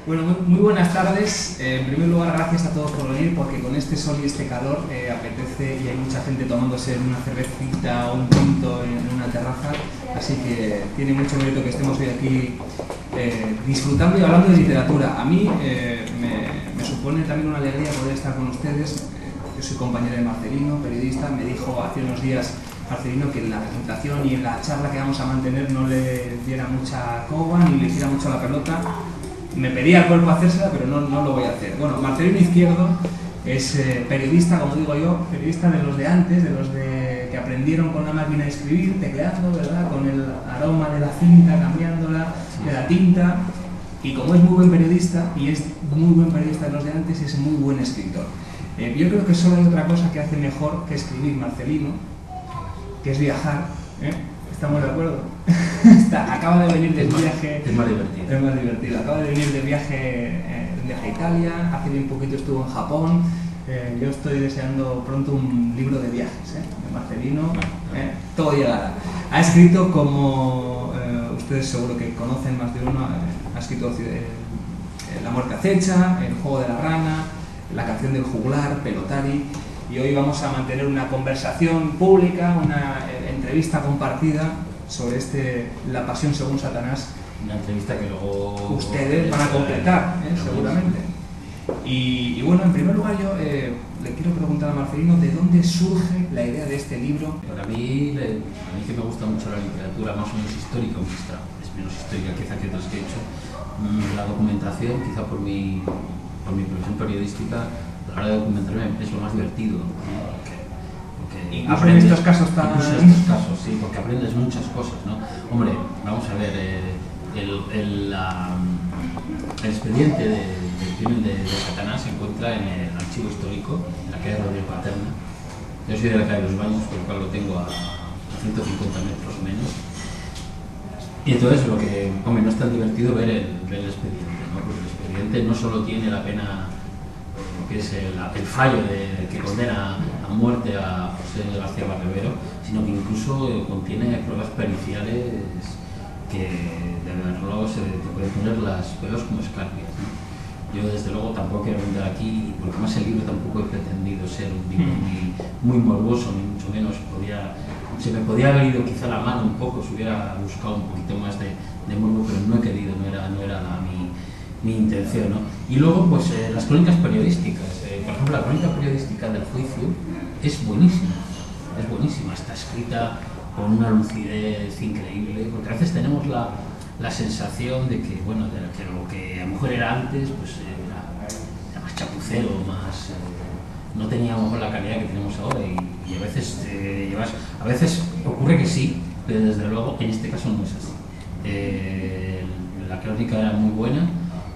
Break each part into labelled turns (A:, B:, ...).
A: Bueno, muy buenas tardes. En primer lugar, gracias a todos por venir, porque con este sol y este calor apetece y hay mucha gente tomándose una cervecita o un tinto en una terraza, así que tiene mucho mérito que estemos hoy aquí disfrutando y hablando de literatura. A mí me supone también una alegría poder estar con ustedes. Yo soy compañero de Marcelino, periodista. Me dijo hace unos días Marcelino que en la presentación y en la charla que vamos a mantener no le diera mucha coba ni le hiciera mucho la pelota. Me pedía al cuerpo hacérsela, pero no lo voy a hacer. Bueno, Marcelino Izquierdo es periodista, como digo yo, periodista de los de antes, de los que aprendieron con la máquina de escribir, tecleando, ¿verdad? Con el aroma de la cinta, cambiándola, de la tinta. Y como es muy buen periodista, y es muy buen periodista de los de antes, es muy buen escritor. Yo creo que solo hay otra cosa que hace mejor que escribir Marcelino, que es viajar, ¿eh? ¿Estamos de acuerdo? Acaba de venir del viaje.
B: Es más divertido.
A: Es más divertido. Acaba de venir de viaje a Italia, hace bien poquito estuvo en Japón. Yo estoy deseando pronto un libro de viajes, de Marcelino. Todo llegará. Ha escrito, como ustedes seguro que conocen más de uno, ha escrito La muerte acecha, El juego de la rana, La canción del juglar, Pelotari. Y hoy vamos a mantener una conversación pública, una entrevista compartida sobre La pasión según Satanás.
B: Una entrevista que luego
A: ustedes van a completar, seguramente. Y bueno, en primer lugar yo le quiero preguntar a Marcelino de dónde surge la idea de este libro.
B: Para mí, que me gusta mucho la literatura más o menos histórica, es menos histórica quizá que otras que he hecho. La documentación, quizá por mi profesión periodística, a la hora de documentarme es lo más divertido.
A: Porque aprendes estos casos tan...
B: Incluso en estos casos, sí, porque aprendes muchas cosas, ¿no? Hombre, vamos a ver, el expediente del crimen de Satanás se encuentra en el archivo histórico, en la calle Rodríguez Paterna. Yo soy de la calle de los Baños, por lo cual lo tengo a 150 metros o menos. Y entonces hombre, no es tan divertido ver el expediente, ¿no? Porque el expediente no solo tiene la pena, que es el fallo que condena a muerte a José García Barrevero, sino que incluso contiene pruebas periciales que de verlo te pueden poner las pelos como escarpias, ¿no? Yo desde luego tampoco quiero vender aquí, porque más el libro tampoco he pretendido ser un libro muy morboso, ni mucho menos. Se me podía haber ido quizá la mano un poco si hubiera buscado un poquito más de morbo, pero no he querido, no era mi intención, ¿no? Y luego, pues, las crónicas periodísticas. Por ejemplo, la crónica periodística del juicio es buenísima, está escrita con una lucidez increíble, porque a veces tenemos la sensación de que, bueno, que lo que a lo mejor era antes, pues era más chapucero, más... no teníamos la calidad que tenemos ahora y a veces a veces ocurre que sí, pero desde luego en este caso no es así. La crónica era muy buena.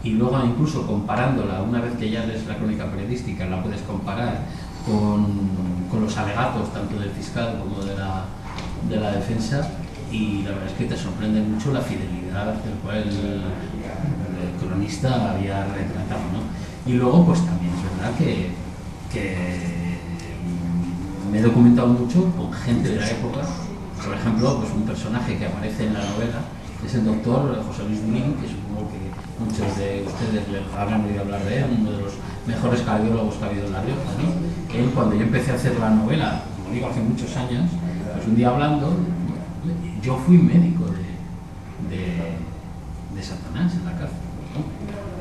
B: Y luego incluso comparándola, una vez que ya lees la crónica periodística, la puedes comparar con los alegatos tanto del fiscal como de la defensa, y la verdad es que te sorprende mucho la fidelidad del cual el cronista había retratado, ¿no? Y luego pues también es verdad que me he documentado mucho con gente de la época. Por ejemplo, pues un personaje que aparece en la novela es el doctor José Luis Durín, que supongo que muchos de ustedes habrán oído hablar de él, uno de los mejores cardiólogos que ha habido en La Rioja, ¿no? Él, cuando yo empecé a hacer la novela, como digo, hace muchos años, pues un día hablando, yo fui médico de Satanás en la cárcel, ¿no?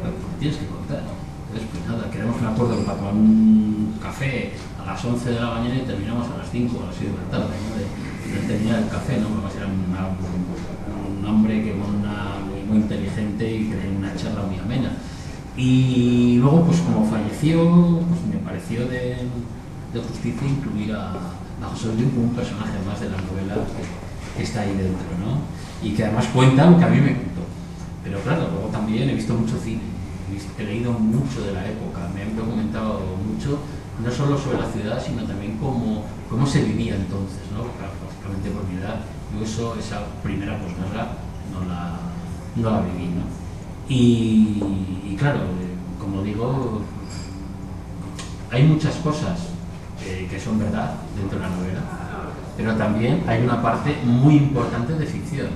B: Pero tienes que contar. Entonces, pues nada, quedamos un acuerdo para tomar un café a las 11 de la mañana y terminamos a las 5 o a las 6 de la tarde, ¿no? de terminar el café, ¿no? Porque era un hombre que muy inteligente y que tenía una charla muy amena. Y luego, pues como falleció, pues me pareció de justicia incluir a José Luis como un personaje más de la novela que está ahí dentro, ¿no? Y que además cuenta lo que a mí me contó. Pero claro, luego también he visto mucho cine, he leído mucho de la época, me he documentado mucho, no solo sobre la ciudad, sino también cómo se vivía entonces, ¿no? Prácticamente por mi edad. Yo esa primera posguerra no la viví, ¿no? Y claro, como digo, hay muchas cosas que son verdad dentro de la novela, pero también hay una parte muy importante de ficción.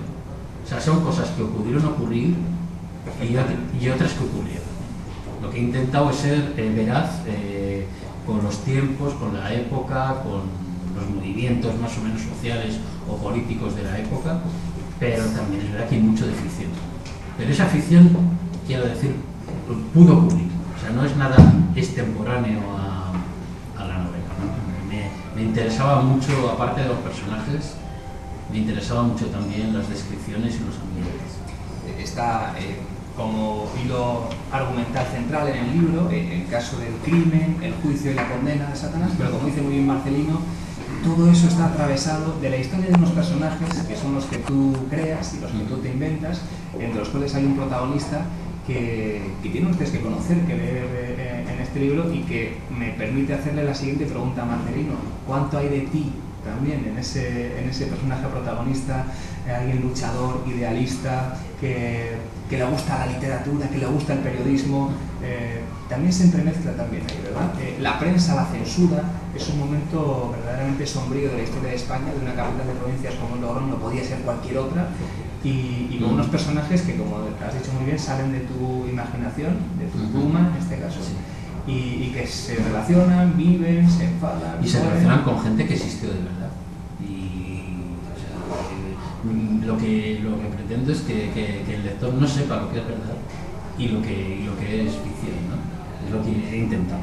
B: O sea, son cosas que pudieron ocurrir y otras que ocurrieron. Lo que he intentado es ser veraz con los tiempos, con la época, con los movimientos más o menos sociales o políticos de la época, pero también es verdad que hay mucho de ficción. Pero esa ficción, quiero decir, pudo ocurrir, o sea, no es nada extemporáneo a la novela, ¿no? Me interesaba mucho, aparte de los personajes, me interesaba mucho también las descripciones y los ambientes.
A: Está como hilo argumental central en el libro el caso del crimen, el juicio y la condena de Satanás, pero como dice muy bien Marcelino, todo eso está atravesado de la historia de unos personajes que son los que tú creas y los que tú te inventas, entre los cuales hay un protagonista que tienen ustedes que conocer, que leer en este libro, y que me permite hacerle la siguiente pregunta a Marcelino: ¿cuánto hay de ti también en ese personaje protagonista, alguien luchador, idealista, que le gusta la literatura, que le gusta el periodismo? También se entremezcla también ahí, ¿verdad? La prensa, la censura, es un momento verdaderamente sombrío de la historia de España, de una capital de provincias como Logroño, no podía ser cualquier otra, y con unos personajes que, como has dicho muy bien, salen de tu imaginación, de tu pluma en este caso. Sí. Y que se relacionan, viven, se enfadan.
B: Y se relacionan con gente que existió de verdad. Y o sea, lo que pretendo es que el lector no sepa lo que es verdad y lo que es ficción, ¿no? Es lo que he intentado.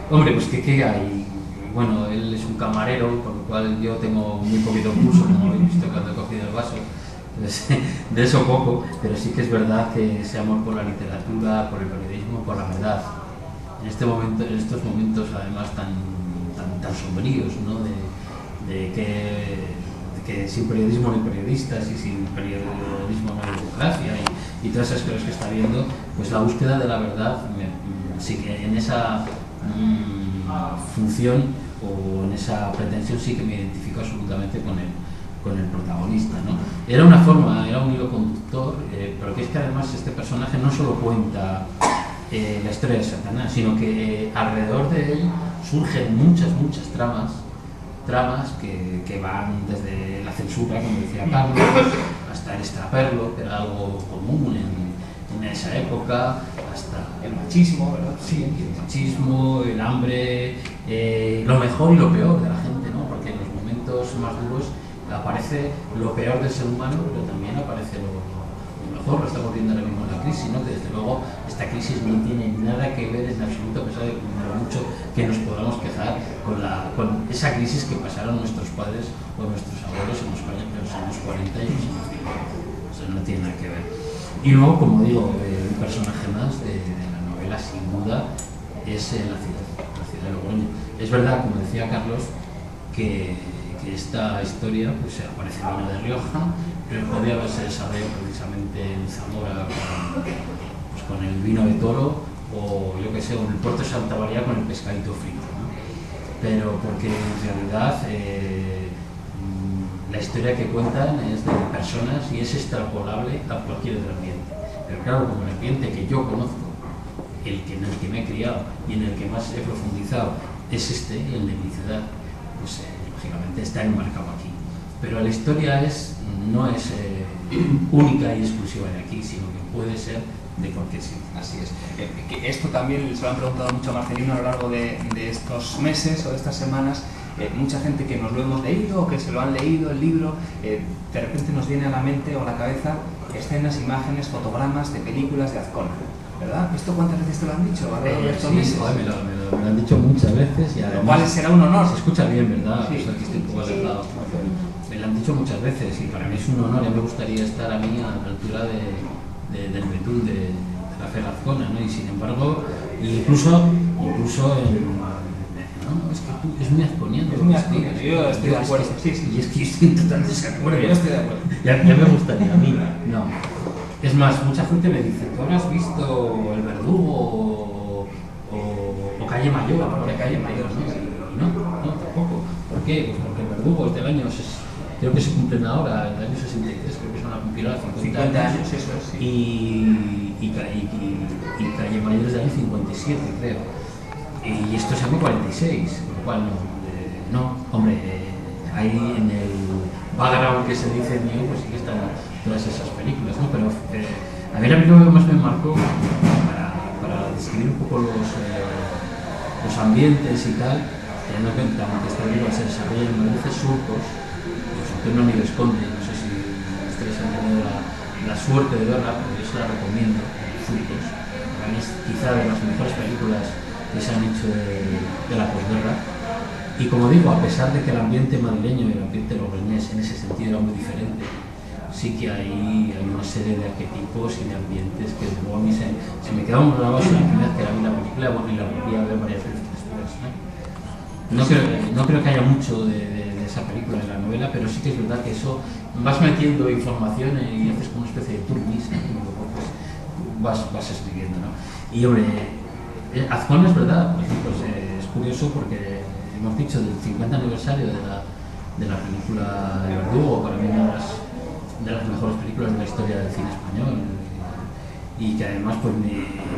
B: Hombre, pues ¿qué hay? Bueno, él es un camarero, por lo cual yo tengo muy poquito curso, como habéis visto cuando he cogido el vaso. Entonces, de eso poco, pero sí que es verdad que ese amor por la literatura, por el periodismo, por la verdad. En estos momentos además tan sombríos, ¿no? de que sin periodismo no hay periodistas y sin periodismo no hay democracia y todas esas cosas que está viendo, pues la búsqueda de la verdad, sí que en esa función o en esa pretensión sí que me identifico absolutamente con el protagonista, ¿no? Era un hilo conductor, pero que es que además este personaje no solo cuenta la historia de Satanás, sino que alrededor de él surgen muchas tramas que van desde la censura, como decía Carlos, hasta el extraperlo, que era algo común en esa época, hasta
A: el machismo, ¿verdad?
B: Sí, el machismo, el hambre, lo mejor y lo peor de la gente, ¿no? Porque en los momentos más duros aparece lo peor del ser humano, pero también aparece lo mejor. Lo estamos viendo ahora mismo en la crisis, ¿no? Que desde luego esta crisis no tiene nada que ver en absoluto, a pesar de lo mucho que nos podamos quejar con esa crisis que pasaron nuestros padres o nuestros abuelos en los años 40 y los años 50. O sea, no tiene nada que ver. Y luego, como digo, un personaje más de la novela, sin duda, es la ciudad de Logroño. Es verdad, como decía Carlos, que esta historia pues aparece en el vino de Rioja, pero podría haberse desarrollado precisamente en Zamora con el vino de toro, o yo que sé, en el puerto de Santa María con el pescadito frito, ¿no? Pero porque en realidad la historia que cuentan es de personas y es extrapolable a cualquier otro ambiente. Pero claro, como el ambiente que yo conozco, en el que me he criado y en el que más he profundizado es el de mi ciudad, pues lógicamente está enmarcado aquí. Pero la historia no es única y exclusiva de aquí, sino que puede ser de cualquier sitio.
A: Así es. Que esto también se lo han preguntado mucho a Marcelino a lo largo de estos meses o de estas semanas. Mucha gente que nos lo hemos leído o que se lo han leído el libro, de repente nos viene a la mente o a la cabeza escenas, imágenes, fotogramas de películas de Azcona, ¿verdad? ¿Esto cuántas veces te lo han dicho a lo largo de estos meses?
B: Me lo han dicho muchas veces y además...
A: Lo cual será un honor.
B: Se escucha bien, ¿verdad?
A: Sí.
B: Pues aquí estoy un poco alertado. Me lo han dicho muchas veces y para mí es un honor. Ya me gustaría estar a mí a la altura del betún de la Fe Azcona, ¿no? Y sin embargo, incluso no, es que tú, es muy azconiano.
A: Es muy azconiano, yo estoy de acuerdo. Sí.
B: Y es que yo estoy en total desacuerdo.
A: Yo estoy de acuerdo.
B: Ya me gustaría, a mí no. Es más, mucha gente me dice, ¿tú habrás visto El Verdugo o Calle Mayor?
A: Porque Calle Mayor,
B: ¿no? No, tampoco. ¿Por qué? Pues porque El Verdugo es del año, creo que se cumplen ahora, el año 63, creo que se van a cumplir ahora 50
A: años, eso es, sí.
B: Y Calle Mayor es del año 57, creo. Y esto es el año 46, con lo cual no, hombre, ahí en el background que se dice mío, pues sí que están todas esas películas, ¿no? Pero A mí la película que más me marcó, para describir un poco los ambientes y tal, teniendo en cuenta que esta película se desarrolla en Madrid Surcos, pues Antonio Nieves Conde, no sé si ustedes han tenido la suerte de verla, porque yo se la recomiendo, Surcos. Para mí es quizá de las mejores películas que se han hecho de la posguerra. Y como digo, a pesar de que el ambiente madrileño y el ambiente logroñés en ese sentido era muy diferente, sí que hay una serie de arquetipos y de ambientes que luego a mí se me quedaron grabados en la primera vez que la vi la película y la volví a ver varias veces después. No creo que haya mucho de esa película en la novela, pero sí que es verdad que eso vas metiendo información y haces como una especie de turbis, pues vas escribiendo, ¿no? Y hombre, Azcona es verdad, pues es curioso porque hemos dicho del 50 aniversario de la película El Verdugo, para mí una de las mejores películas de la historia del cine español, y que además pues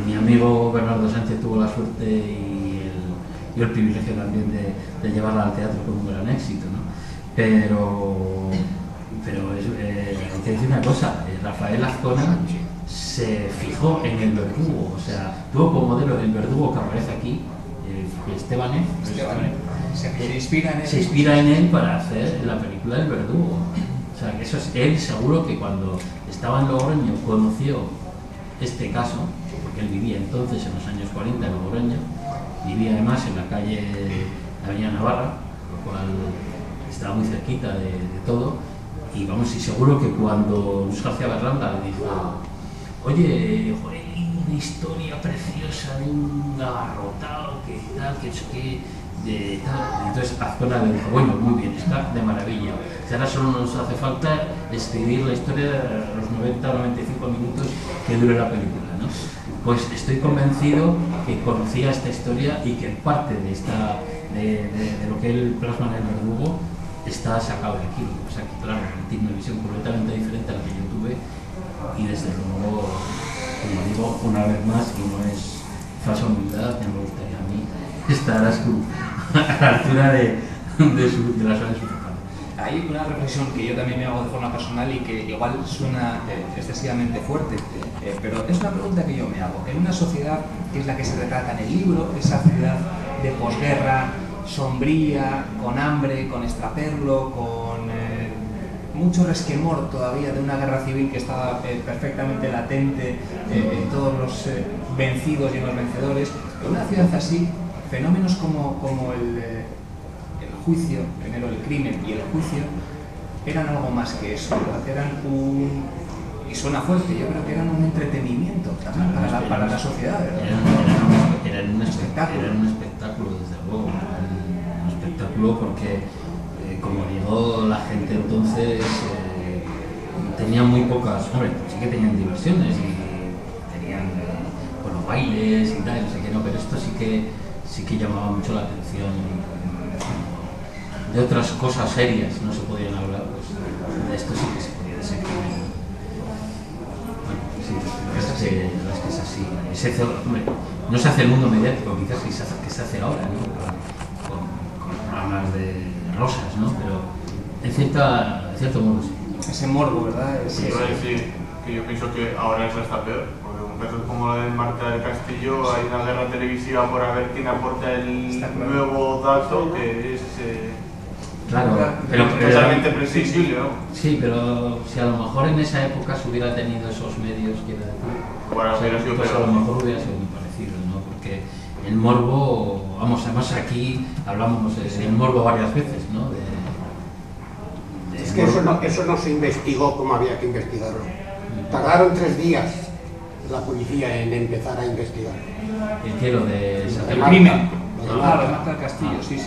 B: mi amigo Bernardo Sánchez tuvo la suerte y el privilegio también de llevarla al teatro con un gran éxito, ¿no? Pero hay que decir una cosa, Rafael Azcona se fijó en El Verdugo, o sea, tuvo como modelo El Verdugo que aparece aquí, Estebanet. Se inspira en él para hacer la película El Verdugo. O sea, que eso es, él seguro que cuando estaba en Logroño conoció este caso, porque él vivía entonces en los años 40 en Logroño, vivía además en la calle Avenida Navarra, lo cual estaba muy cerquita de todo, y vamos, y seguro que cuando Luis García Berlanga le dijo, oye, joder, una historia preciosa de un abarrotado que tal, de tal. Entonces Azcona le dijo, bueno, muy bien, está de maravilla. Si ahora solo nos hace falta escribir la historia de los 90 o 95 minutos que dure la película, ¿no? Pues estoy convencido que conocía esta historia y que parte de lo que él plasma en El Verdugo está sacado de aquí. O sea que claro, tiene una visión completamente diferente a la que yo tuve, y desde luego, como digo, una vez más, y no es falsa humildad, que me gustaría a mí estar a la altura de la suerte de su padre.
A: Hay una reflexión que yo también me hago de forma personal y que igual suena excesivamente fuerte, pero es una pregunta que yo me hago. En una sociedad que es la que se retrata en el libro, esa ciudad de posguerra, sombría, con hambre, con extraperlo, con mucho resquemor todavía de una guerra civil que estaba perfectamente latente en todos los vencidos y en los vencedores. En una ciudad así, fenómenos como el juicio, primero el crimen y el juicio, eran algo más que eso, ¿verdad? Eran y suena fuerte, yo creo que eran un entretenimiento también para la sociedad, ¿verdad?
B: Eran un espectáculo, desde luego, un espectáculo porque, como digo, la gente entonces tenía muy pocas, hombre, sí que tenían diversiones y tenían bailes y tal, no sé qué, no, pero esto sí que llamaba mucho la atención. De otras cosas serias no se podían hablar, pues de esto sí que se podía describir. Bueno, sí, la verdad es que es así. Hombre, no se hace el mundo mediático, quizás que se hace ahora, ¿no? Con programas de rosas, ¿no? Pero en cierto modo sí.
A: Ese morbo, ¿verdad?
C: Sí, iba a decir que yo pienso que ahora es hasta peor, porque un caso como la de Marta del Castillo, hay una guerra televisiva por a ver quién aporta el nuevo dato, que es
B: claro, pero
C: totalmente previsible, ¿no?
B: Sí, pero si a lo mejor en esa época se hubiera tenido esos medios, quiero decir,
C: bueno,
B: pues a lo mejor hubiera sido muy parecido, ¿no? Porque el morbo, vamos, además aquí hablamos del morbo varias veces, ¿no?
D: Es que eso no se investigó como había que investigarlo. Tardaron 3 días la policía en empezar a investigar.
B: El cielo
A: el crimen. Claro, de Marta del Castillo, sí.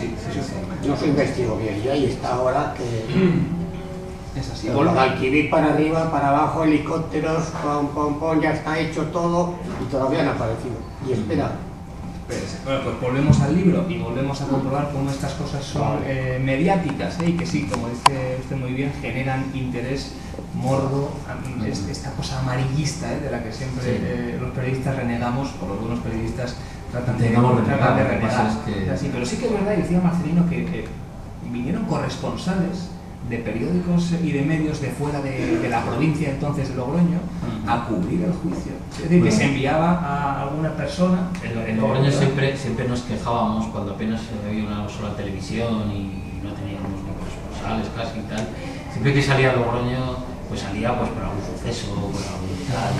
D: No se investigó bien, y ahí está ahora que
A: es así.
D: Por Guadalquivir para arriba, para abajo, helicópteros, pom, ya está hecho todo y todavía no ha aparecido. Y espera.
A: Bueno, pues volvemos al libro y volvemos a comprobar cómo estas cosas son mediáticas, y que sí, como dice usted muy bien, generan interés, morbo, esta cosa amarillista de la que siempre los periodistas renegamos, o los buenos periodistas tratan de renegar.
B: Es que...
A: Pero sí que es verdad, y decía Marcelino, que vinieron corresponsales de periódicos y de medios de fuera de la provincia entonces de Logroño a cubrir el juicio. Es decir, que se enviaba a alguna persona.
B: En Logroño siempre nos quejábamos cuando apenas había una sola televisión y no teníamos ni corresponsales casi y tal. Siempre que salía Logroño, pues salía pues por algún suceso, por algún tal.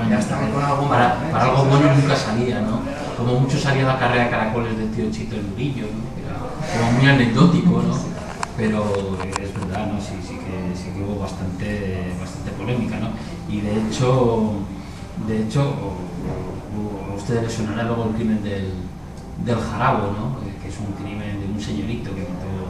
A: Ya estaba con algo
B: para algo bueno nunca salía, ¿no? Como mucho salía la carrera de caracoles del tío Chito el Murillo, ¿no? Era como muy anecdótico, ¿no? Pero es verdad, ¿no? Sí que hubo bastante polémica, ¿no? Y de hecho a ustedes les sonará luego el crimen del Jarabo, ¿no? Que es un crimen de un señorito que mató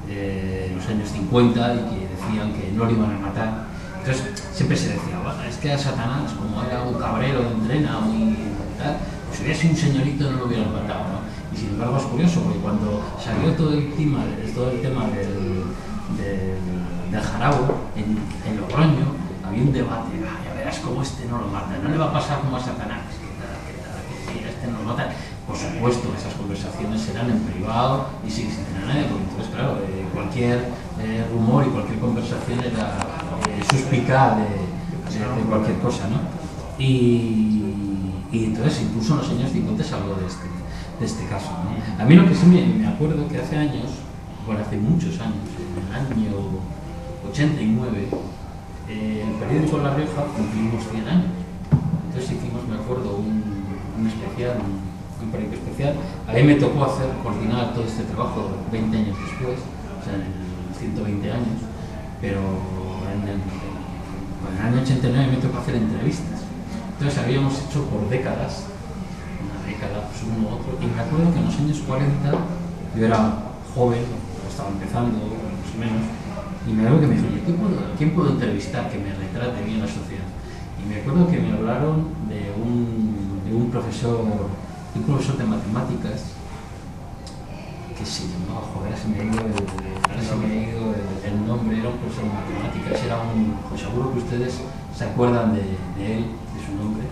B: en los años 50 y que decían que no lo iban a matar. Entonces siempre se decía, bueno, es que a Satanás, como era un cabrero de Entrena, muy tal, pues si hubiera sido un señorito no lo hubieran matado, ¿no? Y sin embargo es curioso, porque cuando salió todo el tema del Jarabo en Logroño, había un debate, ya verás cómo este no lo mata, no le va a pasar como a Satanás, que este no lo mata. Por supuesto, esas conversaciones serán en privado y sin tener a nadie, porque entonces, claro, cualquier rumor y cualquier conversación era suspicaz de cualquier cosa, ¿no? Y entonces, incluso en los años 50 se habló de este caso, ¿no? A mí lo que sí me acuerdo que hace años, bueno, hace muchos años, en el año 89, el periódico La Rioja cumplimos 100 años. Entonces hicimos, me acuerdo, un especial, un periódico especial. A mí me tocó coordinar todo este trabajo 20 años después, o sea, en 120 años, pero en el año 89 me tocó hacer entrevistas. Entonces habíamos hecho por décadas, una década, pues uno u otro, y me acuerdo que en los años 40 yo era joven, estaba empezando, más o menos, y me acuerdo que me dijeron, ¿quién puedo entrevistar que me retrate bien la sociedad? Y me acuerdo que me hablaron de un profesor de matemáticas que se llamaba, joder, se me ha ido el nombre, era un profesor de matemáticas, pues seguro que ustedes se acuerdan de él, de su nombre.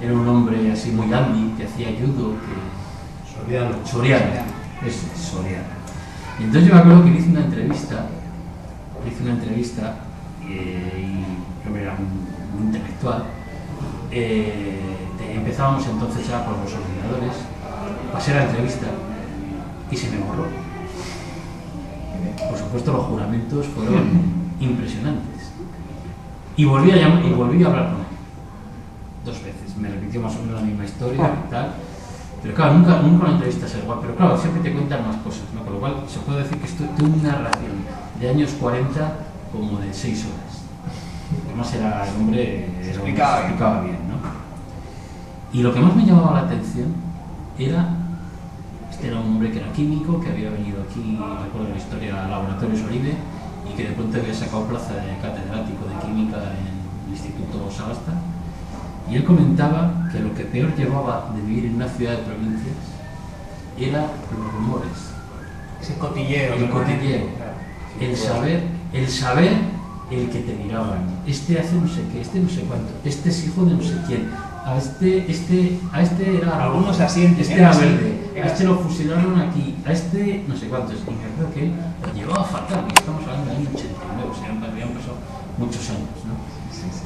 B: Era un hombre así muy dandy, que hacía judo, Soriano. Y entonces yo me acuerdo que le hice una entrevista y hombre, era un intelectual. Empezábamos entonces ya por los ordenadores, pasé la entrevista y se me borró. Por supuesto los juramentos fueron impresionantes. Y volví a hablar con él 2 veces, me repitió más o menos la misma historia y tal. Pero claro, nunca una entrevista es igual, pero claro, siempre te cuentan más cosas, ¿no? Con lo cual se puede decir que tuve una narración de años 40 como de 6 horas. Además era el hombre, explicaba bien, ¿no? Y lo que más me llamaba la atención era, este era un hombre que era químico, que había venido aquí, recuerdo la historia, a Laboratorios Oribe, y que de pronto había sacado plaza de catedrático de química en el Instituto Sagasta. Y él comentaba que lo que peor llevaba de vivir en una ciudad de provincias era los rumores.
A: Ese cotilleo.
B: El cotilleo. El saber el que te miraban. Este hace no sé qué, este no sé cuánto, este es hijo de no sé quién. A este era
A: algunos asienten,
B: este era verde, a este lo fusilaron aquí, a este no sé cuántos. Y me acuerdo que él lo llevaba fatal, y estamos hablando del año 89, o sea, habían pasado muchos años, ¿no?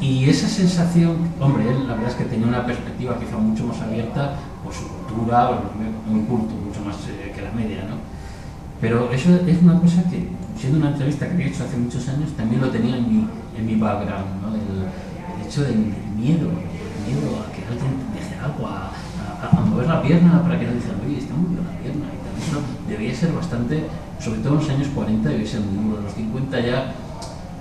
B: Y esa sensación, hombre, él la verdad es que tenía una perspectiva quizá mucho más abierta por su cultura, muy culto, mucho más que la media, ¿no? Pero eso es una cosa que, siendo una entrevista que había hecho hace muchos años, también lo tenía en mi background, ¿no? El hecho del miedo a que alguien deje algo, a mover la pierna para que no digan, oye, está moviendo la pierna y tal. Eso debía ser bastante, sobre todo en los años 40 debía ser muy duro. En los 50 ya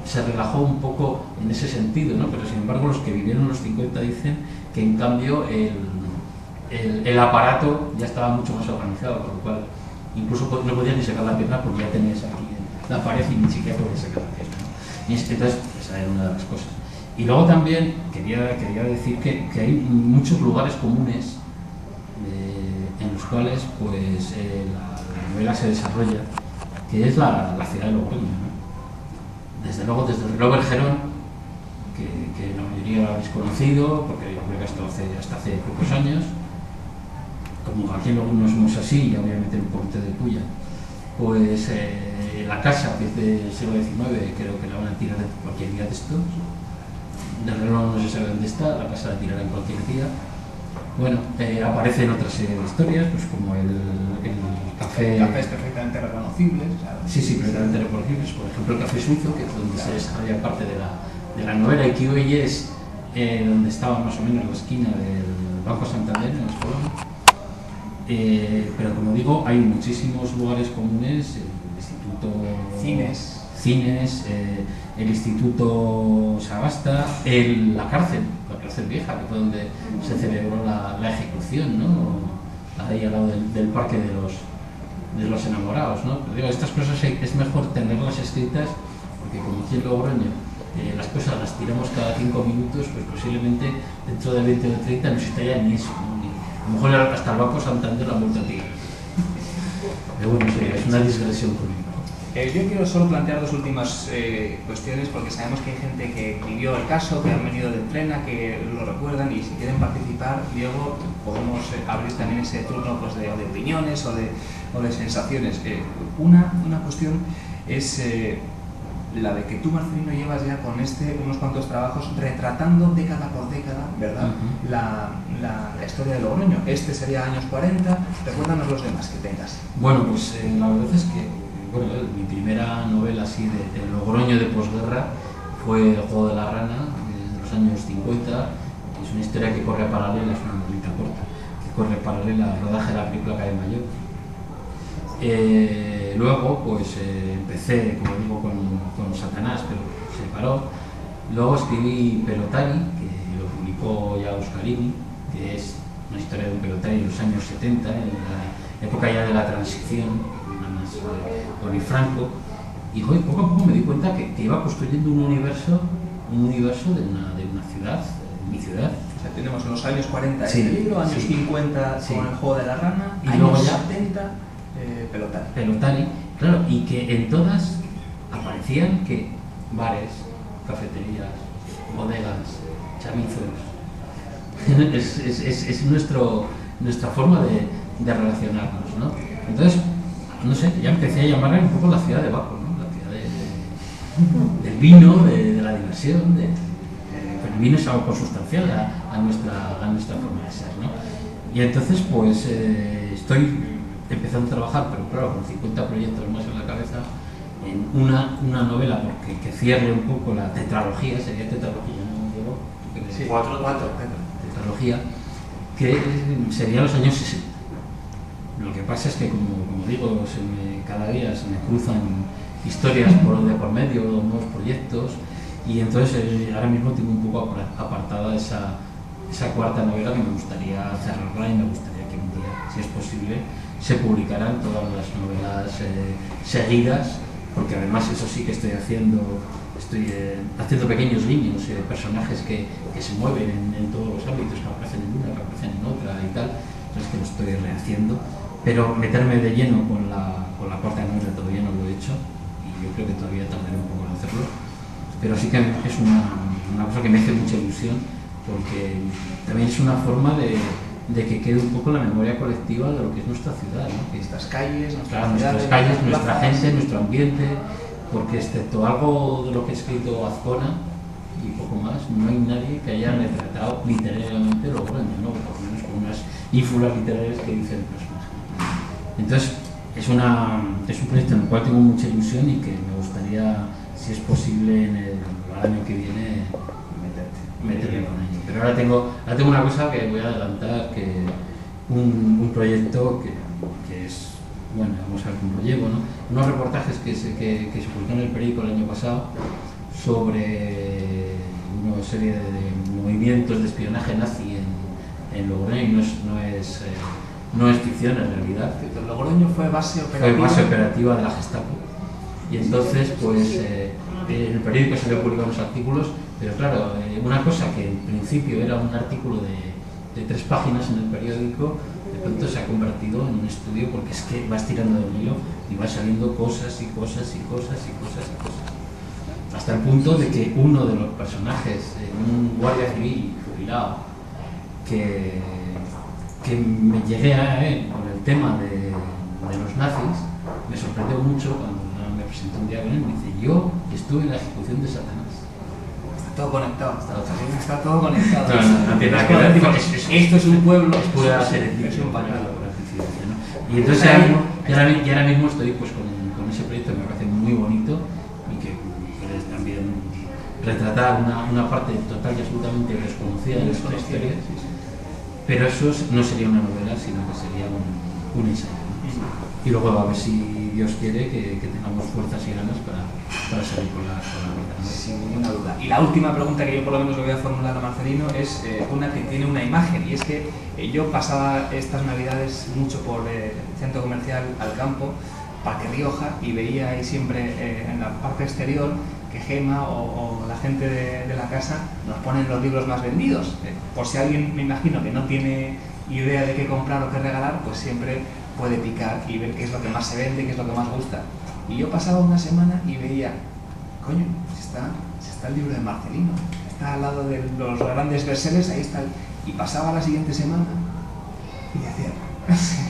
B: se relajó un poco en ese sentido, ¿no? Pero sin embargo los que vivieron en los 50 dicen que en cambio el aparato ya estaba mucho más organizado, con lo cual incluso no podías ni sacar la pierna porque ya tenías aquí la pared y ni siquiera podías sacar la pierna, ¿no? Y entonces esa era una de las cosas. Y luego también quería decir que hay muchos lugares comunes en los cuales pues, la novela se desarrolla, que es la ciudad de Logroño, ¿no? Desde luego, desde el reloj Bergerón, que la mayoría lo habéis conocido, porque yo creo que hasta hace pocos años, como aquí en Logroño no somos así, ya voy a meter un poquito de puya, pues la casa, que es del siglo XIX, creo que la van a tirar cualquier día de estos. El reloj no se sabe dónde está, la casa la tirará en cualquier día. Bueno, aparecen otra serie de historias, pues como el café...
A: El café es perfectamente reconocible.
B: Sí, perfectamente reconocibles. Por ejemplo, el café suizo, que es donde se desarrolla parte de la novela, y que hoy es donde estaba más o menos la esquina del Banco Santander, en Escolón. Pero como digo, hay muchísimos lugares comunes, el Instituto... Cines, el Instituto Sagasta, la cárcel vieja, que fue donde se celebró la ejecución, ¿no? Ahí al lado del parque de los enamorados, ¿no? Pero digo, estas cosas es mejor tenerlas escritas, porque como aquí en Logroño las cosas las tiramos cada 5 minutos, pues posiblemente dentro de 20 o 30 no se estaría ni eso, ¿no? A lo mejor hasta el Banco Santander la vuelta a tirar. Pero bueno, es una digresión conmigo.
A: Yo quiero solo plantear dos últimas cuestiones, porque sabemos que hay gente que vivió el caso, que han venido de Trena, que lo recuerdan, y si quieren participar, Diego, podemos abrir también ese turno pues, de opiniones o de sensaciones. Una cuestión es la de que tú, Marcelino, llevas ya con unos cuantos trabajos retratando década por década, ¿verdad? La historia de Logroño. Este sería años 40, recuérdanos los demás que tengas.
B: Bueno, pues la verdad es que mi primera novela así de Logroño de posguerra fue El juego de la rana, de los años 50. Es una historia que corre paralela, es una novelita corta, que corre paralela al rodaje de la película Calle Mayor. Luego pues empecé, como digo, con Satanás, pero se paró. Luego escribí Pelotari, que lo publicó ya Euskarini, que es una historia de un pelotari en los años 70, en la época ya de la transición, con Franco, y poco a poco me di cuenta que iba construyendo un universo de una ciudad, mi ciudad.
A: O sea, tenemos los años 40
B: sí,
A: el libro, años
B: sí,
A: 50
B: sí,
A: con El juego de la rana,
B: y
A: años
B: luego ya
A: 70 Pelotari.
B: Pelotari, claro, y que en todas aparecían que bares, cafeterías, bodegas, chamizos. es nuestra forma de relacionarnos, ¿no? Entonces, no sé, ya empecé a llamarla un poco la ciudad de Baco, ¿no? La ciudad del vino, de la diversión, pero el vino es algo consustancial a nuestra forma de ser, ¿no? Y entonces, pues, estoy empezando a trabajar, pero claro, con 50 proyectos más en la cabeza, en una novela que cierre un poco la tetralogía, sería tetralogía, ¿no, Diego?
A: Sí,
C: cuatro.
B: Tetralogía, que sería los años 60. Lo que pasa es que, como digo, cada día se me cruzan historias por medio, nuevos proyectos, y entonces ahora mismo tengo un poco apartada esa cuarta novela que me gustaría cerrarla, y me gustaría que un día, si es posible, se publicaran todas las novelas seguidas, porque además eso sí que estoy haciendo pequeños guiños, personajes que se mueven en todos los ámbitos, que aparecen en una, que aparecen en otra y tal, entonces que lo estoy rehaciendo. Pero meterme de lleno con la cuarta novela todavía no lo he hecho, y yo creo que todavía tardaré un poco en hacerlo, pero sí que es una cosa que me hace mucha ilusión, porque también es una forma de que quede un poco la memoria colectiva de lo que es nuestra ciudad, ¿no? Que
A: Estas calles,
B: nuestra gente, nuestro ambiente, porque excepto algo de lo que ha escrito Azcona y poco más, no hay nadie que haya retratado literariamente Logroño, ¿no? Por lo menos con unas ínfulas literarias que dicen personas. Entonces, es un proyecto en el cual tengo mucha ilusión, y que me gustaría, si es posible, en el año que viene, meterme con ello. Pero ahora tengo una cosa que voy a adelantar, que un proyecto que es, bueno, vamos a ver cómo lo llevo, ¿no? Unos reportajes que se publicaron en el periódico el año pasado sobre una serie de movimientos de espionaje nazi en Logroño, y no es ficción en realidad.
A: Logroño fue base
B: operativa de la Gestapo, y entonces pues en el periódico se habían publicado unos artículos, pero claro, una cosa que en principio era un artículo de 3 páginas en el periódico, de pronto se ha convertido en un estudio, porque es que vas tirando del hilo y va saliendo cosas y cosas y cosas y cosas y cosas, hasta el punto de que uno de los personajes, un guardia civil jubilado, que me llegué a él con el tema de los nazis, me sorprendió mucho cuando me presenté un día con él y me dice, yo estuve en la ejecución de Satanás.
A: Está todo conectado, está todo conectado.
B: No tiene nada que ver.
A: Esto es un pueblo,
B: es pura
A: es
B: serendipia,
A: un pañuelo.
B: ¿no? Y entonces ahora mismo estoy pues con ese proyecto que me parece muy bonito y que puedes también retratar una parte total y absolutamente desconocida de nuestra historia. Pero eso no sería una novela, sino que sería un ensayo. Y luego a ver si Dios quiere que tengamos fuerzas y ganas para salir con la vida, ¿no?
A: Sin ninguna duda. Y la última pregunta que yo por lo menos le voy a formular a Marcelino es una que tiene una imagen, y es que yo pasaba estas navidades mucho por el centro comercial Alcampo, Parque Rioja, y veía ahí siempre en la parte exterior que Gema o la gente de la casa nos ponen los libros más vendidos. Por si alguien, me imagino, que no tiene idea de qué comprar o qué regalar, pues siempre puede picar y ver qué es lo que más se vende, qué es lo que más gusta. Y yo pasaba una semana y veía, coño, si está el libro de Marcelino, está al lado de los grandes bestsellers, ahí está. Y pasaba la siguiente semana y decía,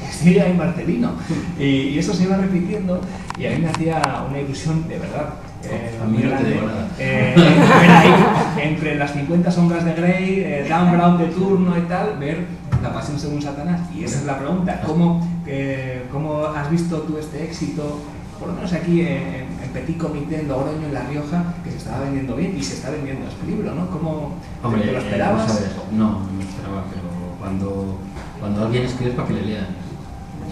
A: estoy ahí Marcelino. Y eso se iba repitiendo y a mí me hacía una ilusión de verdad.
B: A mí no te digo nada.
A: Ver ahí, entre las 50 sombras de Grey, Dan Brown de turno y tal, ver La Pasión según Satanás. Y esa es la pregunta, ¿cómo has visto tú este éxito? Por lo menos aquí en Petit Comité, en Logroño, en La Rioja, que se estaba vendiendo bien y se está vendiendo este libro, ¿no? ¿Cómo te lo esperabas?
B: No me esperaba, pero cuando alguien escribe es para que le lean.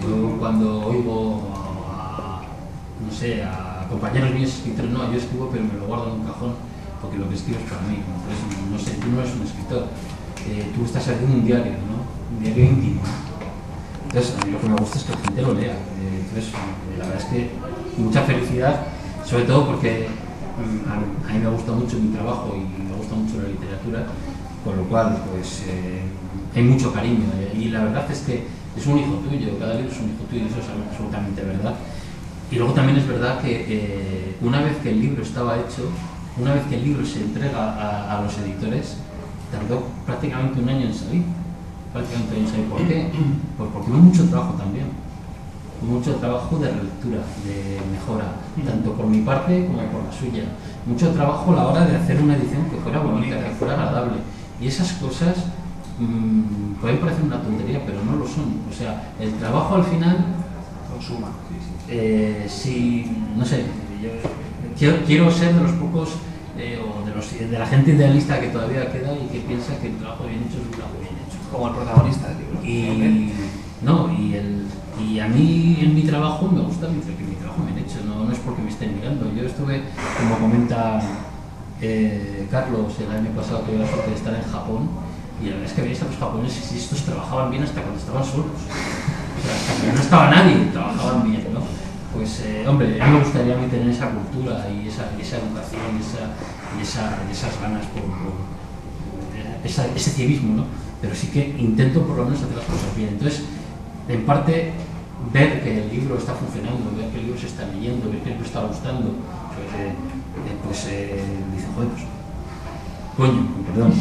B: Yo cuando oigo a compañeros míos escritores, no, yo escribo pero me lo guardo en un cajón porque lo que escribo es para mí. Entonces, no sé, tú no eres un escritor, tú estás haciendo un diario, ¿no? Un diario íntimo. Entonces, a mí lo que me gusta es que la gente lo lea. Entonces, la verdad es que mucha felicidad, sobre todo porque a mí me gusta mucho mi trabajo y me gusta mucho la literatura, con lo cual, pues, hay mucho cariño. Y la verdad es que es un hijo tuyo, cada libro es un hijo tuyo, y eso es absolutamente verdad. Y luego también es verdad que una vez que el libro estaba hecho, una vez que el libro se entrega a los editores, tardó prácticamente un año en salir. ¿Por qué? Pues porque hubo mucho trabajo también. Mucho trabajo de relectura, de mejora, tanto por mi parte como por la suya. Mucho trabajo a la hora de hacer una edición que fuera bonita, que fuera agradable. Y esas cosas pueden parecer una tontería, pero no lo son. O sea, el trabajo al final
A: consuma.
B: Si, no sé, yo quiero ser de los pocos de la gente idealista que todavía queda y que piensa que el trabajo bien hecho es un trabajo bien hecho.
A: Como el protagonista del libro.
B: Y a mí en mi trabajo me gusta que mi trabajo bien hecho, no es porque me estén mirando. Yo estuve, como comenta Carlos, el año pasado tuve la suerte de estar en Japón y la verdad es que veis a los japoneses y estos trabajaban bien hasta cuando estaban solos. O sea, hasta que no estaba nadie, trabajaban bien, ¿no? Pues, hombre, a mí me gustaría a mí tener esa cultura y esa educación y esas ganas ese civismo, ¿no? Pero sí que intento por lo menos hacer las cosas bien. Entonces, en parte, ver que el libro está funcionando, ver que el libro se está leyendo, ver que el libro está gustando, dice, joder, pues, coño, perdón,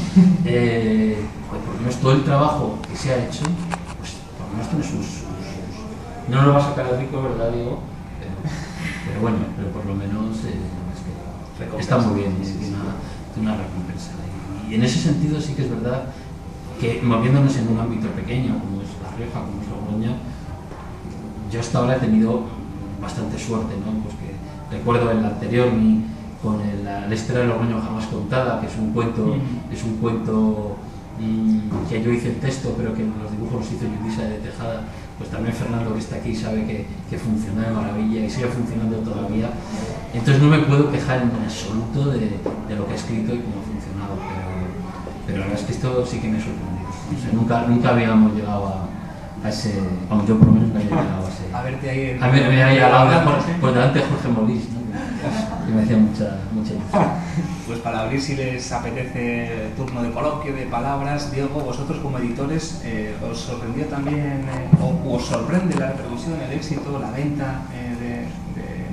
B: por lo menos todo el trabajo que se ha hecho, pues por lo menos tiene sus no lo va a sacar el rico, ¿verdad, Diego? Pero bueno, pero por lo menos es que está muy bien, tiene una recompensa. Y en ese sentido sí que es verdad que, moviéndonos en un ámbito pequeño, como es La Rioja, como es Logroño, yo hasta ahora he tenido bastante suerte, ¿no? Pues que recuerdo el anterior, con la historia de Logroño jamás contada, que es un cuento, que yo hice el texto, pero que los dibujos los hizo Yudisa de Tejada. Pues también Fernando, que está aquí, sabe que funciona de maravilla y sigue funcionando todavía. Entonces no me puedo quejar en absoluto de lo que he escrito y cómo ha funcionado, pero la verdad es que esto sí que me ha sorprendido. O sea, nunca habíamos llegado a ese, aunque yo por lo menos no había llegado a ese.
A: A verte ahí.
B: A ver, me había llegado por delante de Jorge Molís, ¿no? Que me hacía mucha ilusión.
A: Pues para abrir, si les apetece, turno de coloquio, de palabras, Diego, vosotros como editores, ¿os sorprendió también, o os sorprende la repercusión, el éxito, la venta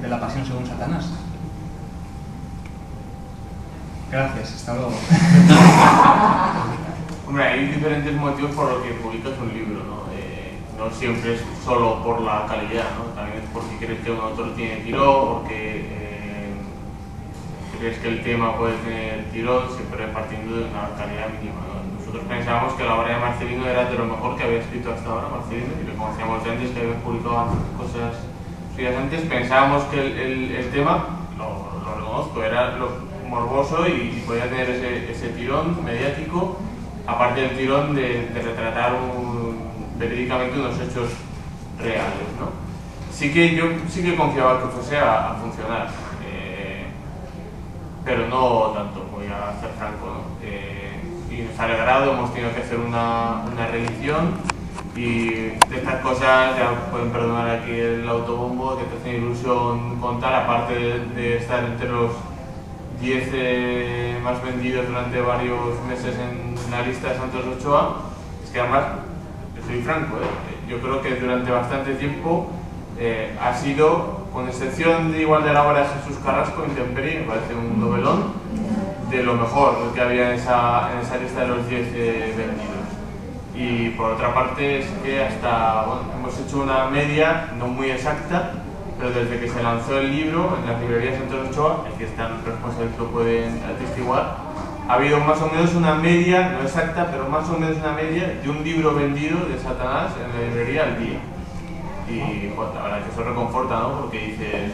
A: de La Pasión según Satanás? Gracias, hasta luego.
C: Hombre, hay diferentes motivos por los que publicas un libro, ¿no? no siempre es solo por la calidad, ¿no? También es porque crees que un autor tiene tirón, porque crees que el tema puede tener tirón, siempre partiendo de una calidad mínima, ¿no? Nosotros pensábamos que la obra de Marcelino era de lo mejor que había escrito hasta ahora Marcelino, y lo conocíamos de antes, que había publicado cosas suyas antes. Pensábamos que el tema, lo reconozco, era lo morboso y podía tener ese tirón mediático, aparte del tirón de retratar verídicamente unos hechos reales, ¿no? Yo sí que confiaba que fuese a funcionar, pero no tanto, voy a ser franco, ¿no? Y nos ha alegrado, hemos tenido que hacer una reedición, y de estas cosas ya pueden perdonar aquí el autobombo, que te hace ilusión contar, aparte de estar entre los 10 más vendidos durante varios meses en la lista de Santos Ochoa. Es que además, soy franco, yo creo que durante bastante tiempo ha sido, con excepción de igual de la obra de Jesús Carrasco, Intemperie, me parece un novelón, de lo mejor que había en esa lista de los 10 vendidos. Y por otra parte es que hasta, bueno, hemos hecho una media no muy exacta, pero desde que se lanzó el libro en las librerías Santos Ochoa, aquí están responsables que lo pueden atestiguar, ha habido más o menos una media, no exacta, pero más o menos una media de un libro vendido de Satanás en la librería al día. Y pues, la verdad es que eso reconforta, ¿no? Porque dices,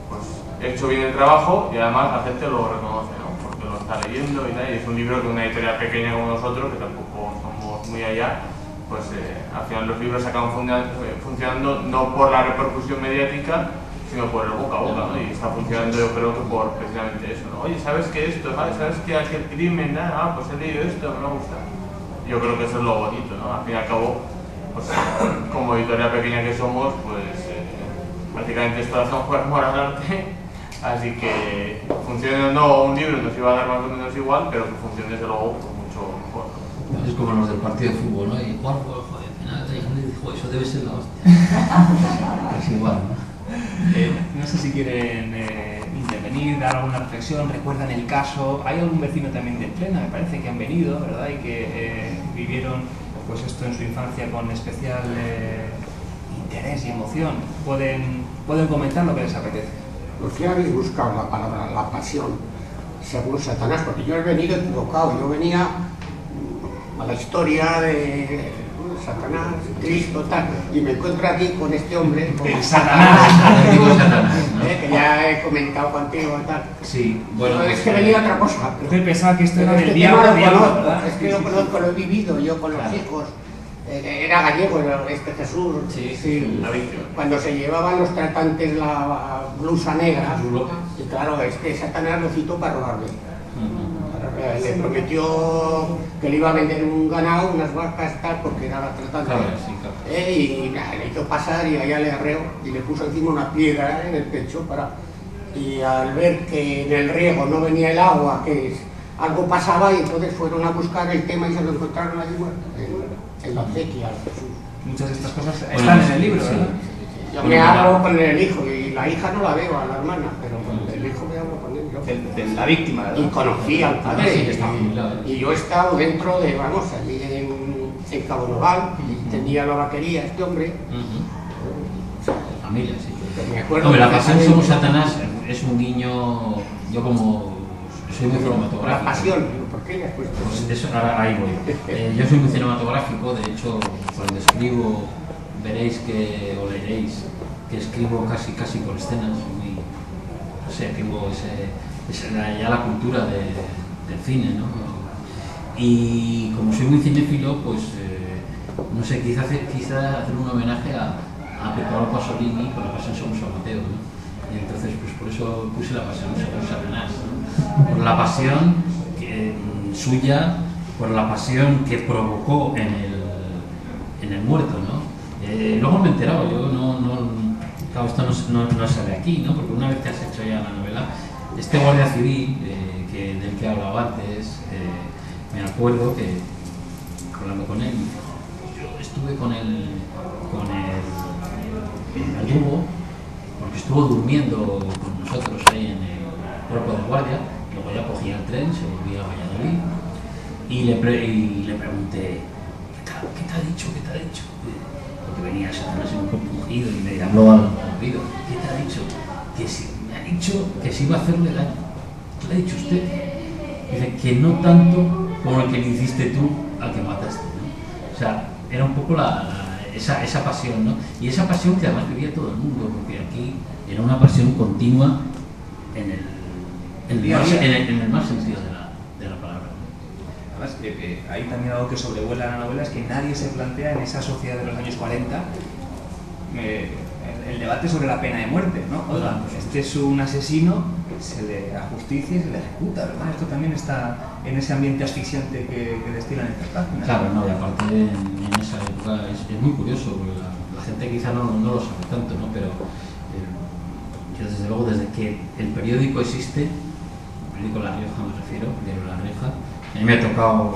C: pues he hecho bien el trabajo, y además la gente lo reconoce, ¿no? Porque lo está leyendo y tal, y es un libro de una editorial pequeña como nosotros, que tampoco somos muy allá, pues al final los libros acaban funcionando no por la repercusión mediática, sino por el boca a boca, ¿no? Y está funcionando, yo creo que por precisamente eso, ¿no? Oye, ¿sabes qué esto? ¿Sabes qué aquel crimen? Pues he leído esto, me gusta. Yo creo que eso es lo bonito, ¿no? Al fin y al cabo, pues, como editorial pequeña que somos, pues prácticamente esto lo hacemos por amor al arte, así que funcione o no un libro nos iba a dar más o menos igual, pero que funcione desde luego mucho mejor.
B: Es como los del partido de fútbol, ¿no? Y Juan, joder, al final hay gente que dice, joder, eso debe ser la hostia. Es igual, ¿no?
A: No sé si quieren intervenir, dar alguna reflexión, recuerdan el caso. Hay algún vecino también de Plena, me parece, que han venido, ¿verdad? Y que vivieron pues esto en su infancia con especial interés y emoción. Pueden comentar lo que les apetece.
D: ¿Por qué habéis buscado la palabra la pasión según Satanás? Porque yo he venido equivocado, yo venía a la historia de Satanás, Cristo, tal, y me encuentro aquí con este hombre, con
A: el Satanás,
D: que ya he comentado contigo y tal.
B: Sí, bueno,
D: pero es que venía otra cosa.
A: Usted pensaba que esto era del
D: este
A: diablo,
D: ¿verdad? Es que lo conozco, lo he vivido yo con los hijos. Era gallego este Jesús,
B: sí.
D: Cuando se llevaban los tratantes la blusa negra, y claro, este Satanás lo citó para robarle. Le prometió que le iba a vender un ganado, unas vacas, tal, porque era la tratante. Y nada, le hizo pasar y allá le arreó y le puso encima una piedra en el pecho y al ver que en el riego no venía el agua, que algo pasaba, y entonces fueron a buscar el tema y se lo encontraron allí muerto, en la acequia.
A: Muchas de estas cosas están en el libro, ¿verdad?
D: Yo me hablo con el hijo, y la hija no la veo, a la hermana, pero con el hijo me hablo con él.
A: De la víctima, ¿verdad?
D: Y conocí al padre,
B: sí,
D: y yo he estado dentro de, vamos, allí en Cabo Noval, y tenía la vaquería este hombre.
B: La familia, sí.
D: Me acuerdo.
B: Hombre, la pasión somos Satanás es un guiño, yo como soy muy cinematográfico.
D: La pasión, ¿por qué le has puesto?
B: Pues eso, ahí voy. Yo soy muy cinematográfico, de hecho, cuando escribo veréis que, o leeréis, que escribo casi por escenas, no sé, tengo ya la cultura del cine, ¿no? Y como soy muy cinéfilo, pues, no sé, quizá hacer un homenaje a Piccolo Pasolini con La pasión según San Mateo, ¿no? Y entonces, pues por eso puse La pasión según Satanás, ¿no? Por la pasión suya, por la pasión que provocó en el muerto, ¿no? Luego me he enterado, claro, esto no sale aquí, ¿no? Porque una vez que has hecho ya la novela, este guardia civil del que hablaba antes, me acuerdo que hablando con él, yo estuve con el verdugo, porque estuvo durmiendo con nosotros ahí en el cuerpo de guardia, luego ya cogía el tren, se volvía a Valladolid, y le pregunté, ¿qué tal ¿qué te ha dicho? ¿Qué te ha dicho? Porque venía Satanás en un compungido y me habló al oído. ¿Qué te ha dicho? Que si, me ha dicho que si iba a hacerle daño. ¿Qué le ha dicho usted? Dice que no tanto como el que le hiciste tú al que mataste, ¿no? O sea, era un poco esa pasión, ¿no? Y esa pasión que además vivía todo el mundo, porque aquí era una pasión continua en el mal sentido de la palabra.
A: Además, hay también algo que sobrevuela la novela, es que nadie se plantea en esa sociedad de los años 40 el debate sobre la pena de muerte, ¿no? Oiga, este es un asesino, se le ajusticia y se le ejecuta, ¿verdad? Esto también está en ese ambiente asfixiante que destilan estas páginas.
B: Claro, no, y aparte en esa época es muy curioso, porque la gente quizá no lo sabe tanto, ¿no? Pero yo desde luego, desde que el periódico existe, el periódico La Rioja me refiero, Diario La Rioja, a mí me ha tocado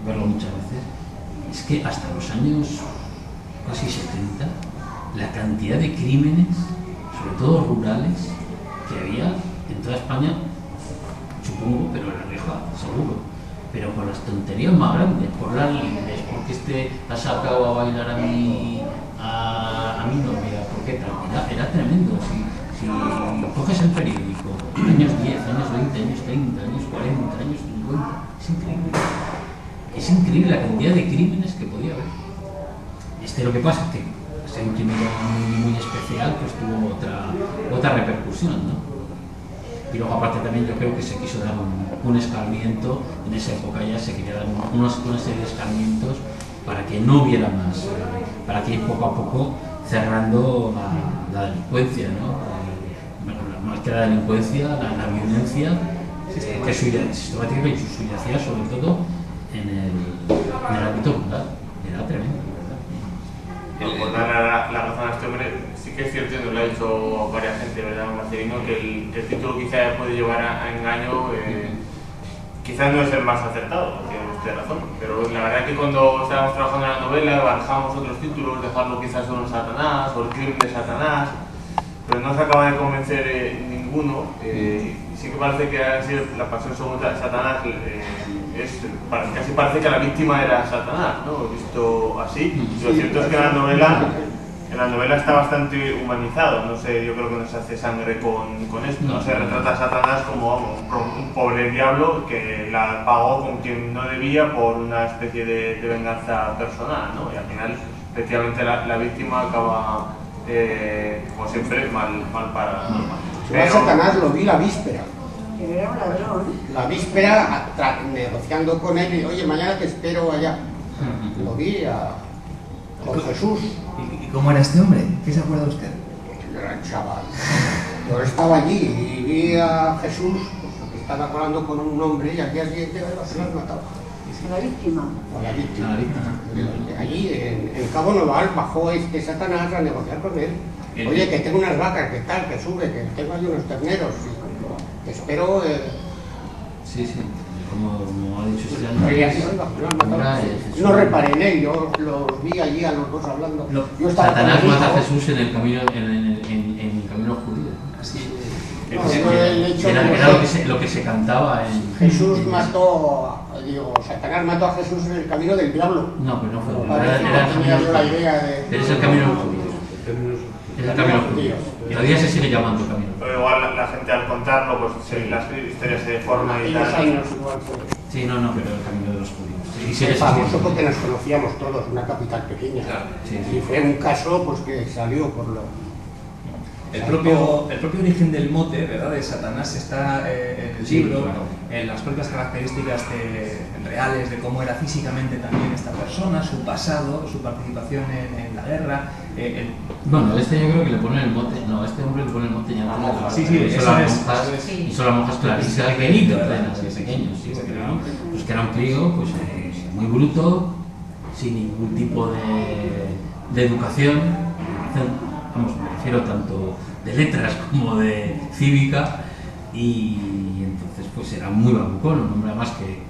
B: verlo muchas veces, es que hasta los años casi 70, la cantidad de crímenes, sobre todo rurales, que había en toda España, supongo, pero en La Rioja, seguro, pero por las tonterías más grandes, por las lindes, porque este ha sacado a bailar a mi novia, porque era tremendo. Si coges el periódico, años 10, años 20, años 30, años 40, años 50, es increíble. Es increíble la cantidad de crímenes que podía haber. Lo que pasa es que ser un crimen muy especial, pues tuvo otra repercusión, ¿no? Y luego aparte también yo creo que se quiso dar un escarmiento, en esa época ya se quería dar una serie de escarmientos para que no hubiera más, para que ir poco a poco cerrando la delincuencia, ¿no? Más que la delincuencia, la violencia sistemática y su hacía sobre todo en el ámbito rural, era tremendo.
C: Por dar la razón a este hombre, sí que es cierto, y nos lo ha dicho varias gente, ¿verdad, Marcelino? Que el título quizá puede llevar a engaño, quizás no es el más acertado, tiene usted razón, pero la verdad que cuando estábamos trabajando en la novela barajamos otros títulos, dejarlo quizás solo en Satanás o el crimen de Satanás, pero no se acaba de convencer ninguno. Sí que parece que ha sido la pasión según Satanás, casi parece que la víctima era Satanás, ¿no? Visto así. Lo cierto es que en la novela está bastante humanizado, no sé, yo creo que no se hace sangre con esto, no se retrata a Satanás como un pobre diablo que la pagó con quien no debía por una especie de venganza personal, ¿no? Y al final, efectivamente, la víctima acaba, como siempre, mal para...
D: Yo a Satanás lo vi la víspera.
E: Era un ladrón.
D: La víspera, negociando con él, y oye, mañana te espero allá. Lo vi con Jesús.
A: ¿Y cómo era este hombre? ¿Qué se acuerda usted?
D: Era el chaval. Yo estaba allí y vi a Jesús, pues, que estaba hablando con un hombre, y al día siguiente se lo han matado.
E: La víctima.
D: Con la víctima. Allí, en Cabo Noval, bajó Satanás a negociar con él. Oye, que tengo unas vacas, que tal, que sube, que tengo ahí unos terneros. Te espero.
B: Sí, como ha dicho usted.
D: No reparé en él, yo los vi allí a los dos hablando.
B: Satanás mata a Jesús en el camino judío.
A: Así.
B: Era lo que se cantaba en...
D: Jesús mató, Satanás mató a Jesús en el camino del diablo.
B: No, pero no fue.
D: Tenía yo la idea de...
B: Es el camino judío. Es el camino judío. Y todavía se sigue llamando camino.
C: Pero igual la gente al contarlo, pues las historias se deforman y tal.
B: Sí, no, pero el camino de los judíos.
D: Y se famoso porque nos conocíamos todos, una capital pequeña.
B: Claro, sí.
D: Y fue un caso pues que salió por lo...
A: El propio origen del mote, ¿verdad?, de Satanás está en el libro, claro, en las propias características reales de cómo era físicamente también esta persona, su pasado, su participación en la guerra.
B: Bueno, yo creo que le ponen el mote, este hombre le pone el mote ya no.
A: Sí,
B: y son las monjas clarisas
A: pequeñito,
B: pequeños, sí, pues que era un crío, pues muy bruto, sin ningún tipo de educación, vamos, me refiero tanto de letras como de cívica, y entonces pues era muy babucón, un hombre además que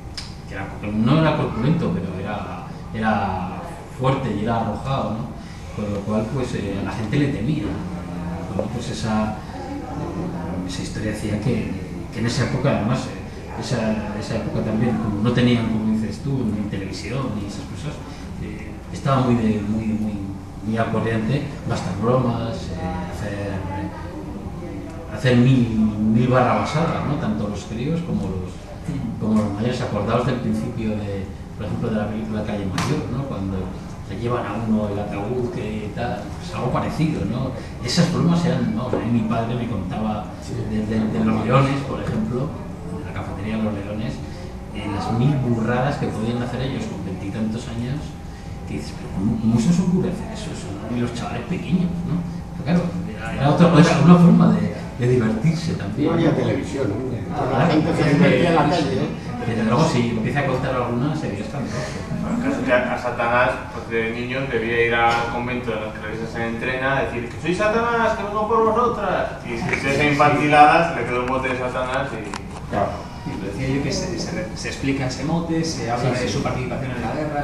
B: no era corpulento, pero era fuerte y era arrojado, ¿no? Con lo cual pues a la gente le temía. Bueno, pues esa historia hacía que en esa época además, esa época también, como no tenían, como dices tú, ni televisión ni esas cosas, estaba muy al corriente, gastar bromas, hacer mil barrabasadas, ¿no? Tanto los críos como los mayores. Acordaos del principio, por ejemplo, de la película Calle Mayor, ¿no? Cuando se llevan a uno el ataúd, que tal, pues algo parecido, ¿no? Esas bromas eran, ¿no? A mí mi padre me contaba de los Leones, por ejemplo, de la cafetería de los Leones, las 1000 burradas que podían hacer ellos con 20 y tantos años, que dices, pero ¿cómo se os ocurre hacer eso? ¿No? Y los chavales pequeños, ¿no? Pero claro, era una forma de divertirse también.
D: No había televisión, ¿no? La gente se divertía en la calle, ¿no?
B: Desde luego, si empieza a contar algunas, sería escandaloso.
C: En el caso que a Satanás, pues de niños, debía ir al convento de las Clarisas en Entrena a decir que soy Satanás, que vengo por vosotras. Y si se infantilada, se le quedó un bote de Satanás y...
D: Claro.
A: Y lo decía yo que se explica ese mote, se habla de su participación en la guerra,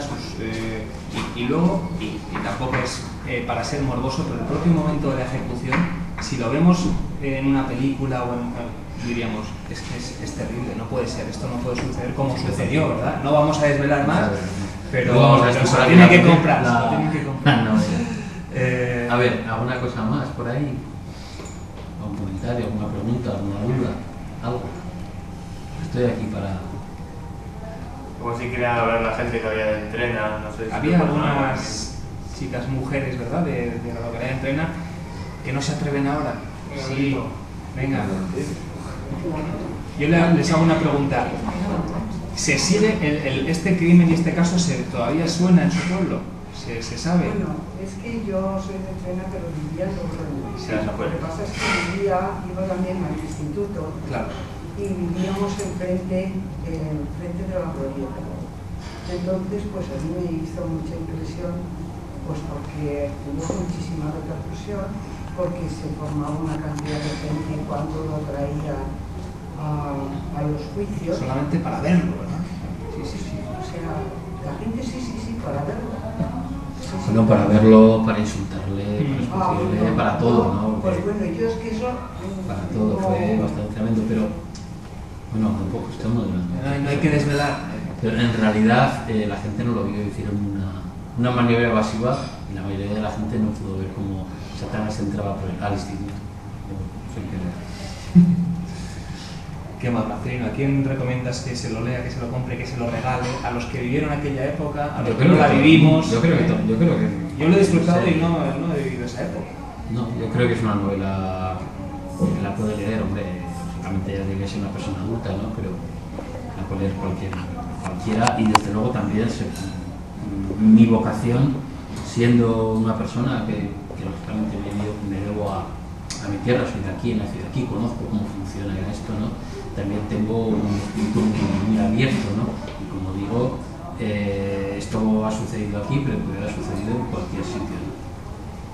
A: y luego, y tampoco es para ser morboso, pero el propio momento de la ejecución, si lo vemos en una película o diríamos, es que es terrible, no puede ser, esto no puede suceder como sucedió, ¿verdad? No vamos a desvelar más, pero se lo tienen que comprar.
B: A ver, ¿alguna cosa más por ahí? ¿Algún comentario, alguna pregunta, alguna duda? ¿Algo? Estoy aquí para...
C: Como si querían hablar la gente que había de Entrena, no sé.
A: Había algunas chicas, mujeres, ¿verdad?, de la localidad de Entrena, que no se atreven ahora. Sí, venga. Yo les hago una pregunta. ¿Se sigue este crimen y este caso todavía suena en su pueblo? ¿Se sabe?
E: Bueno, es que yo soy de Entrena, pero vivía en Logroño.
C: Sí,
E: Lo que pasa es que iba también al instituto.
A: Claro.
E: Y vivíamos enfrente de la glorieta. Entonces, pues a mí me hizo mucha impresión, pues porque tuvo muchísima repercusión, porque se formaba una cantidad de gente cuando lo traían a los juicios.
A: Solamente para verlo, ¿verdad?
E: Sí. O sea, la gente sí, para verlo.
B: Bueno, para verlo, para insultarle, para escupirle, para todo, ¿no?
E: Pues bueno, yo es que eso...
B: Para todo, fue bastante tremendo, pero... Bueno, tampoco estamos hablando.
A: No hay que desvelar.
B: Pero en realidad la gente no lo vio, hicieron una maniobra evasiva y la mayoría de la gente no pudo ver cómo Satanás entraba al instituto.
A: ¿Qué más, Marcelino? ¿A quién recomiendas que se lo lea, que se lo compre, que se lo regale? ¿A los que vivieron aquella época? ¿A los que no la vivimos?
B: Yo creo que
A: yo lo he disfrutado y no he vivido esa época.
B: No, yo creo que es una novela que la puede leer, hombre. Ya debe ser una persona adulta, ¿no? Pero la puede leer cualquiera, y desde luego también mi vocación, siendo una persona que lógicamente me debo a mi tierra, soy de aquí, nací de aquí, conozco cómo funciona esto, ¿no? También tengo un espíritu muy abierto, ¿no? Y como digo, esto ha sucedido aquí, pero puede haber sucedido en cualquier sitio, ¿no?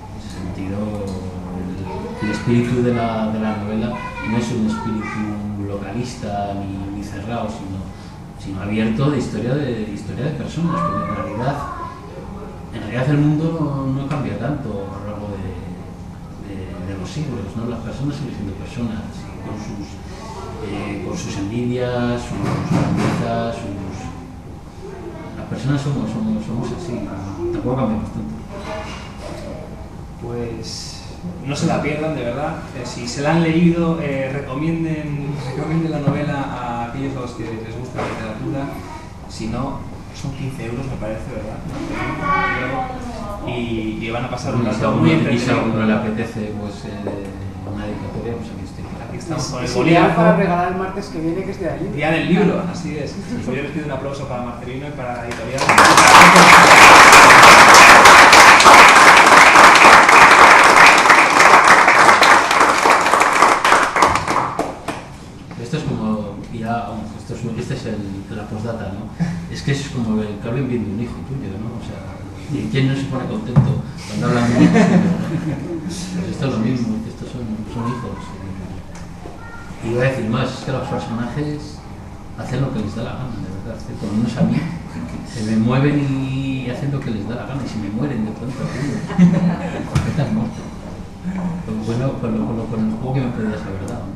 B: En ese sentido, el espíritu de la novela no es un espíritu localista ni cerrado, sino abierto de historia de personas, porque en realidad el mundo no cambia tanto a lo largo de los siglos, ¿no? Las personas siguen siendo personas, con sus envidias, sus grandezas, las personas somos así, tampoco cambiamos tanto.
A: Pues no se la pierdan, de verdad. Si se la han leído, recomienden la novela a aquellos a los que les gusta la literatura. Si no, son 15 euros, me parece, ¿verdad? Y van a pasar un rato muy entretenido.
B: Y si a alguno le apetece una dedicatoria, pues aquí estoy.
A: Aquí estamos con el
F: bolígrafo para regalar el martes que viene, que es Día del Libro.
A: Día del Libro, así es. Pues yo les pido un aplauso para Marcelino y para la editorial.
B: Esto es como, este es la postdata, ¿no? Es que es como el que hablen bien de un hijo tuyo, ¿no? O sea, ¿y quién no se pone contento cuando hablan de un hijo tuyo, ¿no? Pues esto es lo mismo, que estos son hijos. Y voy a decir más, es que los personajes hacen lo que les da la gana, de verdad. Por lo menos a mí, se me mueven y hacen lo que les da la gana, y si me mueren de pronto, ¿por qué te has muerto? Bueno, con el juego que me pedías, la verdad, ¿no?